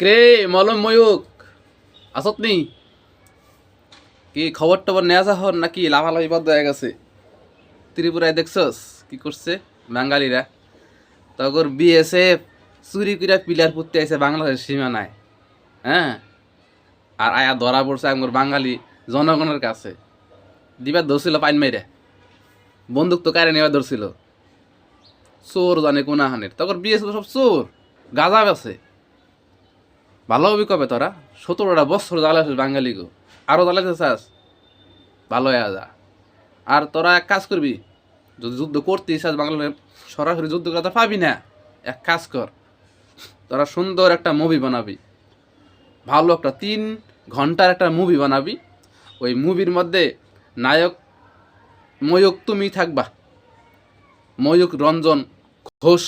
কে মলম ময়ূক আসত নি কি খবর টবর নেওয়া যা হন নাকি লাফালাফি বদ্ধ হয়ে গেছে? ত্রিপুরায় দেখছস কি করছে বাঙালিরা? তগর বিএসএফ চুরি কইরা পিলার পুঁততে আইছে বাংলাদেশের সীমানায়। হ্যাঁ, আর আয়া ধরা পড়ছে আমার বাঙালি জনগণের কাছে। দিবার ধরছিল পাইন মেরে, বন্দুক তো কারে নেওয়া ধরছিল। চোর জানে কোনা হানের, তখন বিএসএফ সব চোর, গাজা বেছে। ভালো হবি কবে তোরা? 17টা বছর জ্বালাছিস বাঙালি গো, আরো জ্বালাতে চাস? ভালো হয়ে যা। আর তোরা এক কাজ করবি, যদি যুদ্ধ করতে চাস বাংলাদেশে সরাসরি যুদ্ধ করতে পাবি না। এক কাজ কর, তোরা সুন্দর একটা মুভি বানাবি, ভালো একটা 3 ঘন্টার একটা মুভি বানাবি। ওই মুভির মধ্যে নায়ক ময়ূক তুমি থাকবা, ময়ূক রঞ্জন ঘোষ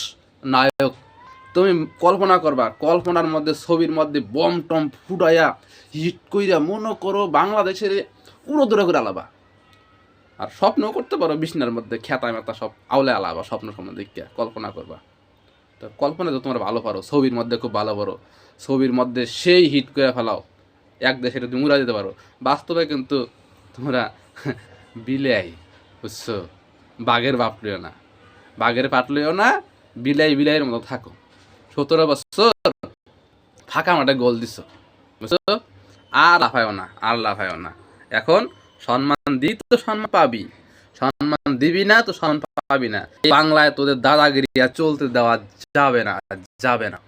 নায়ক। তুমি কল্পনা করবা, কল্পনার মধ্যে ছবির মধ্যে বম টম ফুটাইয়া হিট কইরা মনে করো বাংলাদেশের উড়োদুরা করে আলাবা। আর স্বপ্ন করতে পারো বিছনার মধ্যে খেতায় মেতা সব আউলে আলাবা, স্বপ্ন স্বপ্ন দেখিয়া কল্পনা করবা। তো কল্পনা তো তোমরা ভালো পারো, ছবির মধ্যে খুব ভালো পারো, ছবির মধ্যে সেই হিট করে ফেলাও, এক দেশে তুমি উড়া দিতে পারো। বাস্তবে কিন্তু তোমরা বিলাই, বুঝছো? বাঘের বাপ লিও না, বাঘের পাট লিও না, বিলাই বিলাইয়ের মতো থাকো। 17 বছর ফাঁকা মাঠে গোল দিছ, বুঝছো? আর লাফায়ও না, আর লাফায়ও না। এখন সম্মান দিই তো সম্মান পাবি, সম্মান দিবি না তো সম্মান পাবি না। বাংলায় তোদের দাদাগিরি আর চলতে দেওয়া যাবে না, যাবে না।